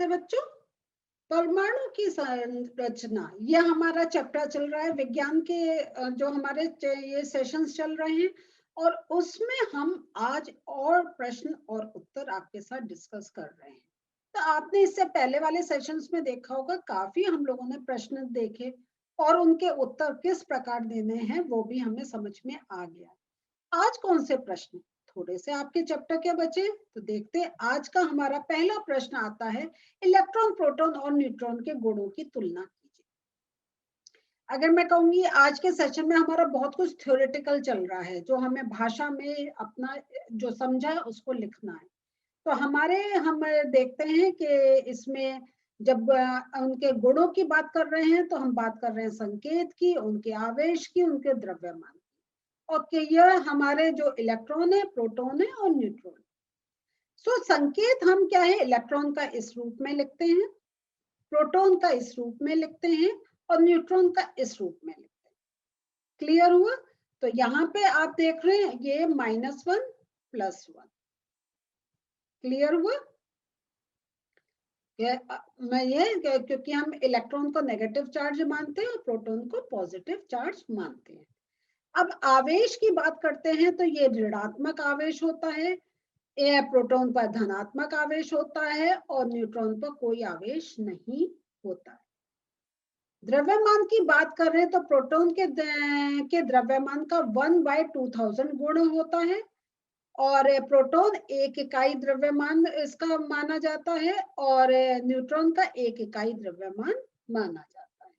नमस्ते बच्चों। परमाणु की संरचना, ये हमारा चैप्टर चल रहा है विज्ञान के, जो हमारे ये सेशंस चल रहे हैं, और उसमें हम आज और प्रश्न और उत्तर आपके साथ डिस्कस कर रहे हैं। तो आपने इससे पहले वाले सेशंस में देखा होगा, काफी हम लोगों ने प्रश्न देखे और उनके उत्तर किस प्रकार देने हैं वो भी हमें समझ में आ गया। आज कौन से प्रश्न थोड़े से आपके चैप्टर के बचे, तो देखते हैं। आज का हमारा पहला प्रश्न आता है, इलेक्ट्रॉन, प्रोटॉन और न्यूट्रॉन के गुणों की तुलना कीजिए। अगर मैं कहूंगी आज के सेशन में हमारा बहुत कुछ थ्योरेटिकल चल रहा है, जो हमें भाषा में अपना जो समझा है उसको लिखना है। तो हम देखते हैं कि इसमें जब उनके गुणों की बात कर रहे हैं तो हम बात कर रहे हैं संकेत की, उनके आवेश की, उनके द्रव्यमान। ओके, यह हमारे जो इलेक्ट्रॉन है, प्रोटॉन है और न्यूट्रॉन। सो संकेत हम क्या है, इलेक्ट्रॉन का इस रूप में लिखते हैं, प्रोटॉन का इस रूप में लिखते हैं और न्यूट्रॉन का इस रूप में लिखते हैं। क्लियर हुआ? तो यहाँ पे आप देख रहे हैं ये -1 +1। क्लियर हुआ? मैं ये क्योंकि हम इलेक्ट्रॉन को नेगेटिव चार्ज मानते हैं और प्रोटॉन को पॉजिटिव चार्ज मानते हैं। अब आवेश की बात करते हैं तो ये ऋणात्मक आवेश होता है, प्रोटॉन पर धनात्मक आवेश होता है और न्यूट्रॉन पर कोई आवेश नहीं होता है। द्रव्यमान की बात कर रहे हैं तो प्रोटॉन के द्रव्यमान का 1/2000 गुण होता है और प्रोटॉन 1 इकाई द्रव्यमान इसका माना जाता है और न्यूट्रॉन का 1 इकाई द्रव्यमान माना जाता है।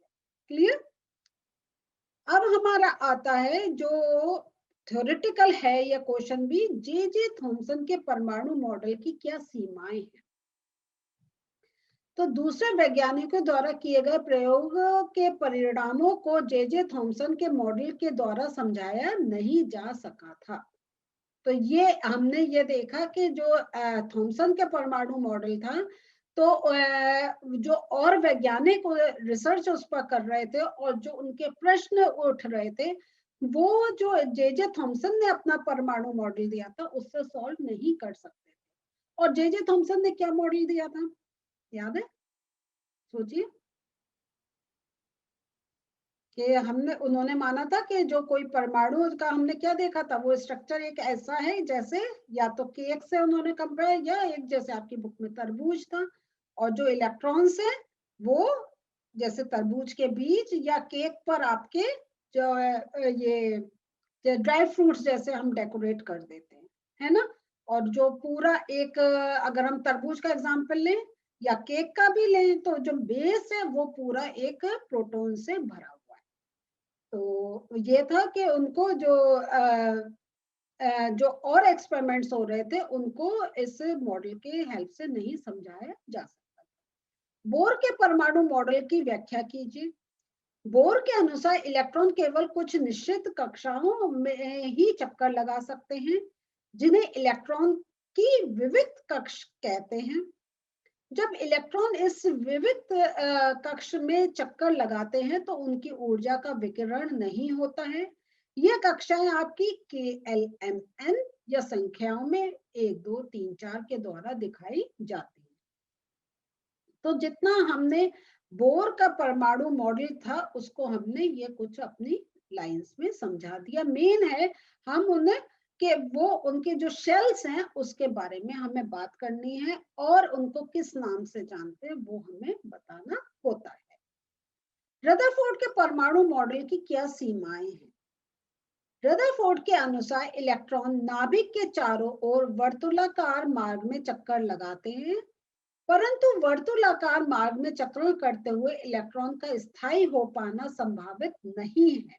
क्लियर? अब हमारा आता है जो थ्योरेटिकल है यह क्वेश्चन भी, जे थॉमसन के परमाणु मॉडल की क्या सीमाएं हैं। तो दूसरे वैज्ञानिकों द्वारा किए गए प्रयोग के परिणामों को जे थॉमसन के मॉडल के द्वारा समझाया नहीं जा सका था। तो ये हमने ये देखा कि जो थॉमसन के परमाणु मॉडल था, तो जो और वैज्ञानिक रिसर्च उस पर कर रहे थे और जो उनके प्रश्न उठ रहे थे, वो जो जे थॉमसन ने अपना परमाणु मॉडल दिया था उससे सॉल्व नहीं कर सकते थे। और जे थॉमसन ने क्या मॉडल दिया था, याद है? सोचिए कि उन्होंने माना था कि जो कोई परमाणु का हमने क्या देखा था, वो स्ट्रक्चर एक ऐसा है जैसे या तो केक से उन्होंने कंपेयर, या एक जैसे आपकी बुक में तरबूज था, और जो इलेक्ट्रॉन्स है वो जैसे तरबूज के बीज या केक पर आपके जो ये ड्राई फ्रूट्स जैसे हम डेकोरेट कर देते हैं, है ना। और जो पूरा एक, अगर हम तरबूज का एग्जांपल लें या केक का भी लें, तो जो बेस है वो पूरा एक प्रोटॉन से भरा हुआ है। तो ये था कि उनको जो और एक्सपेरिमेंट्स हो रहे थे उनको इस मॉडल के हेल्प से नहीं समझाया जा सकता। बोर के परमाणु मॉडल की व्याख्या कीजिए। बोर के अनुसार इलेक्ट्रॉन केवल कुछ निश्चित कक्षाओं में ही चक्कर लगा सकते हैं, जिन्हें इलेक्ट्रॉन की विविक्त कक्ष कहते हैं। जब इलेक्ट्रॉन इस विविक्त कक्ष में चक्कर लगाते हैं तो उनकी ऊर्जा का विकिरण नहीं होता है। यह कक्षाएं आपकी KLMN या संख्याओं में 1, 2, 3, 4 के द्वारा दिखाई जाती है। तो जितना हमने बोर का परमाणु मॉडल था उसको हमने ये कुछ अपनी लाइंस में समझा दिया। मेन है हम उन्हें कि वो उनके जो शेल्स हैं उसके बारे में हमें बात करनी है और उनको किस नाम से जानते हैं वो हमें बताना होता है। रदरफोर्ड के परमाणु मॉडल की क्या सीमाएं हैं? रदरफोर्ड के अनुसार इलेक्ट्रॉन नाभिक के चारों ओर वर्तुलाकार मार्ग में चक्कर लगाते हैं, परंतु वर्तुलाकार मार्ग में चक्रण करते हुए इलेक्ट्रॉन का स्थायी हो पाना संभावित नहीं है,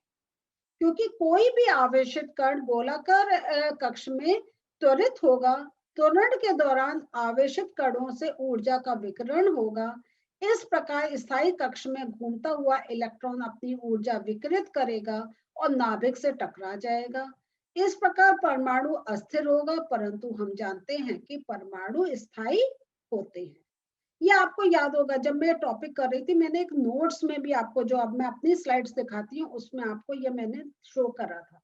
क्योंकि कोई भी आवेशित कण गोलाकार कक्ष में त्वरित होगा। त्वरण के दौरान आवेशित कणों से ऊर्जा का विकिरण होगा। इस प्रकार स्थायी कक्ष में घूमता हुआ इलेक्ट्रॉन अपनी ऊर्जा विकिरित करेगा और नाभिक से टकरा जाएगा। इस प्रकार परमाणु अस्थिर होगा, परंतु हम जानते हैं कि परमाणु स्थायी होते हैं। ये आपको याद होगा, जब मैं टॉपिक कर रही थी मैंने एक नोट्स में भी आपको, जो अब मैं अपनी स्लाइड्स दिखाती हूँ उसमें आपको ये मैंने शो करा था,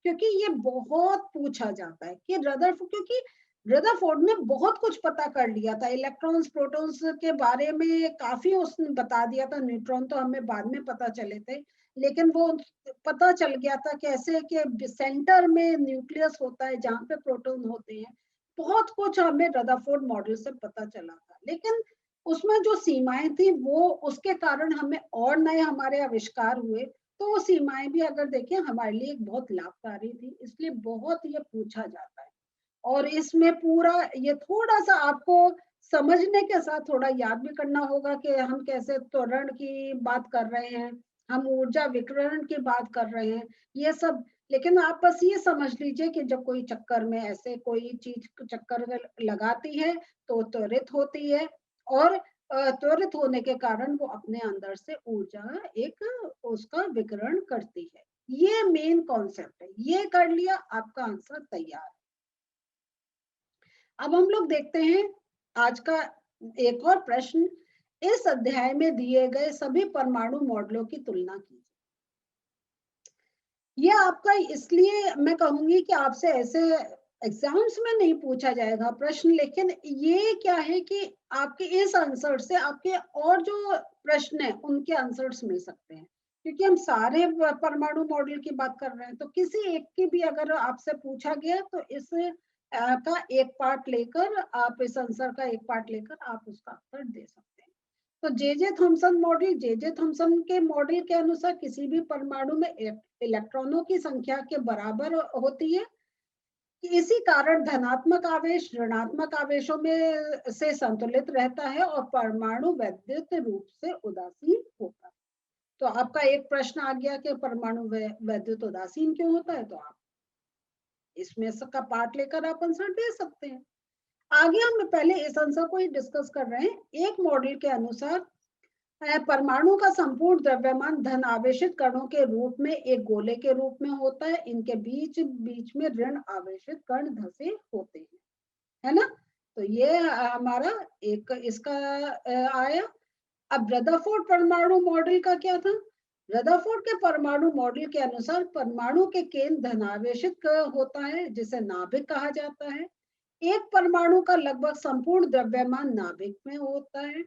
क्योंकि ये बहुत पूछा जाता है कि रदरफोर्ड, क्योंकि रदरफोर्ड ने बहुत कुछ पता कर लिया था, इलेक्ट्रॉन्स प्रोटॉन्स के बारे में काफी उसने बता दिया था, न्यूट्रॉन तो हमें बाद में पता चले थे, लेकिन वो पता चल गया था कैसे कि सेंटर में न्यूक्लियस होता है जहाँ पे प्रोटॉन होते हैं। बहुत कुछ हमें रदरफोर्ड मॉडल से पता चला था, लेकिन उसमें जो सीमाएं थी वो उसके कारण हमें और नए हमारे आविष्कार हुए। तो वो सीमाएं भी अगर देखें हमारे लिए एक बहुत लाभकारी थी, इसलिए बहुत ये पूछा जाता है। और इसमें पूरा ये थोड़ा सा आपको समझने के साथ थोड़ा याद भी करना होगा कि हम कैसे त्वरण की बात कर रहे हैं, हम ऊर्जा विकिरण की बात कर रहे हैं, ये सब। लेकिन आप बस ये समझ लीजिए कि जब कोई चक्कर में ऐसे कोई चीज चक्कर लगाती है तो त्वरित होती है, और त्वरित होने के कारण वो अपने अंदर से ऊर्जा एक उसका विकिरण करती है। ये मेन कॉन्सेप्ट है, ये कर लिया आपका आंसर तैयार। अब हम लोग देखते हैं आज का एक और प्रश्न। इस अध्याय में दिए गए सभी परमाणु मॉडलों की तुलना कीजिए। ये आपका इसलिए मैं कहूंगी कि आपसे ऐसे एग्जाम्स में नहीं पूछा जाएगा प्रश्न, लेकिन ये क्या है कि आपके इस आंसर से आपके और जो प्रश्न है उनके आंसर्स मिल सकते हैं, क्योंकि हम सारे परमाणु मॉडल की बात कर रहे हैं। तो किसी एक की भी अगर आपसे पूछा गया तो इस का एक पार्ट लेकर आप, इस आंसर का एक पार्ट लेकर आप उसका उत्तर दे सकते हैं। तो J Thomson model, J Thomson के मॉडल के अनुसार किसी भी परमाणु में इलेक्ट्रॉनों की संख्या के बराबर होती है। इसी कारण धनात्मक आवेश ऋणात्मक आवेशों में से संतुलित रहता है और परमाणु वैद्युत रूप से उदासीन होता है। तो आपका एक प्रश्न आ गया कि परमाणु वैद्युत उदासीन क्यों होता है, तो आप इसमें सबका पार्ट लेकर आप आंसर दे सकते हैं। आगे हम पहले इस आंसर को ही डिस्कस कर रहे हैं। एक मॉडल के अनुसार परमाणु का संपूर्ण द्रव्यमान धन आवेशित कणों के रूप में एक गोले के रूप में होता है। इनके बीच बीच में ऋण आवेशित कण धसे होते हैं, है ना। तो ये हमारा एक इसका आया। अब रदरफोर्ड परमाणु मॉडल का क्या था? रदरफोर्ड के परमाणु मॉडल के अनुसार परमाणु के केंद्र धनावेशित होता है, जिसे नाभिक कहा जाता है। एक परमाणु का लगभग संपूर्ण द्रव्यमान नाभिक में होता है।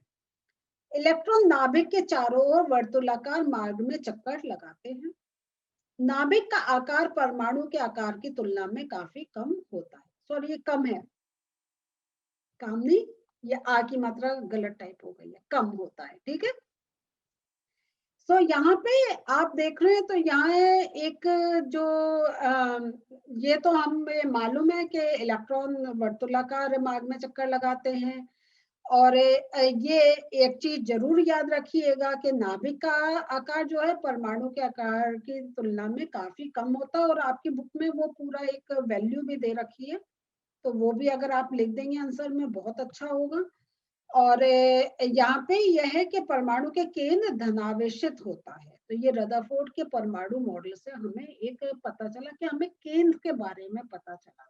इलेक्ट्रॉन नाभिक के चारों ओर वर्तुलाकार मार्ग में चक्कर लगाते हैं। नाभिक का आकार परमाणु के आकार की तुलना में काफी कम होता है। सॉरी, ये कम है, काम नहीं, ये आ की मात्रा गलत टाइप हो गई है, कम होता है, ठीक है। तो यहाँ पे आप देख रहे हैं, तो यहाँ एक जो ये तो हमें मालूम है कि इलेक्ट्रॉन वर्तुलाकार मार्ग में चक्कर लगाते हैं। और ये एक चीज जरूर याद रखिएगा कि नाभिक का आकार जो है परमाणु के आकार की तुलना में काफी कम होता है, और आपकी बुक में वो पूरा एक वैल्यू भी दे रखी है, तो वो भी अगर आप लिख देंगे आंसर में बहुत अच्छा होगा। और यहाँ पे यह है कि परमाणु के केंद्र धनावेशित होता है। तो ये रदरफोर्ड के परमाणु मॉडल से हमें एक पता चला कि हमें केंद्र के बारे में पता चला।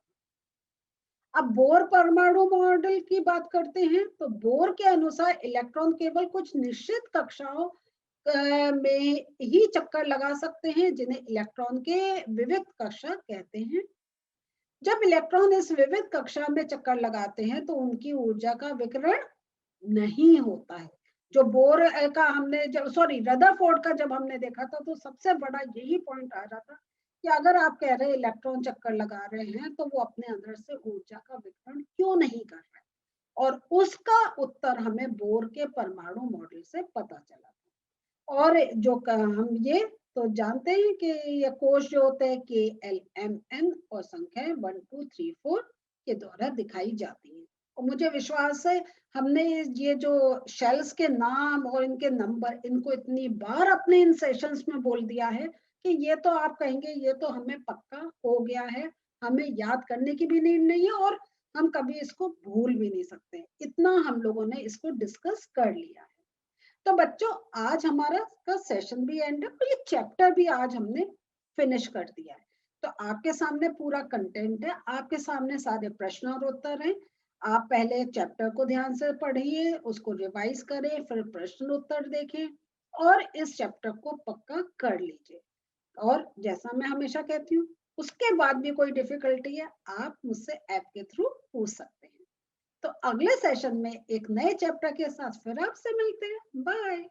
अब बोर परमाणु मॉडल की बात करते हैं। तो बोर के अनुसार इलेक्ट्रॉन केवल कुछ निश्चित कक्षाओं में ही चक्कर लगा सकते हैं, जिन्हें इलेक्ट्रॉन के विविध कक्षा कहते हैं। जब इलेक्ट्रॉन इस विविध कक्षा में चक्कर लगाते हैं तो उनकी ऊर्जा का विकिरण नहीं होता है। जो बोर का हमने जब, सॉरी, रदरफोर्ड का जब हमने देखा था तो सबसे बड़ा यही पॉइंट आ रहा था कि अगर आप कह रहे हैं इलेक्ट्रॉन चक्कर लगा रहे हैं तो वो अपने अंदर से ऊर्जा का विकिरण क्यों नहीं कर रहे हैं, और उसका उत्तर हमें बोर के परमाणु मॉडल से पता चला। और जो हम ये तो जानते हैं कि ये कोश जो होते हैं KLMN और संख्या 1 2 3 4 के द्वारा दिखाई जाती है। और मुझे विश्वास है हमने ये जो शेल्स के नाम और इनके नंबर, इनको इतनी बार अपने इन सेशंस में बोल दिया है कि ये तो आप कहेंगे ये तो हमें पक्का हो गया है, हमें याद करने की भी नीड नहीं है, और हम कभी इसको भूल भी नहीं सकते। इतना हम लोगों ने इसको डिस्कस कर लिया है। तो बच्चों, आज हमारा का सेशन भी एंड है, और ये चैप्टर भी आज हमने फिनिश कर दिया है। तो आपके सामने पूरा कंटेंट है, आपके सामने सारे प्रश्न और उत्तर हैं। आप पहले चैप्टर को ध्यान से पढ़िए, उसको रिवाइज करें, फिर प्रश्न उत्तर देखें, और इस चैप्टर को पक्का कर लीजिए। और जैसा मैं हमेशा कहती हूँ, उसके बाद भी कोई डिफिकल्टी है आप मुझसे ऐप के थ्रू पूछ सकते हैं। तो अगले सेशन में एक नए चैप्टर के साथ फिर आपसे मिलते हैं। बाय।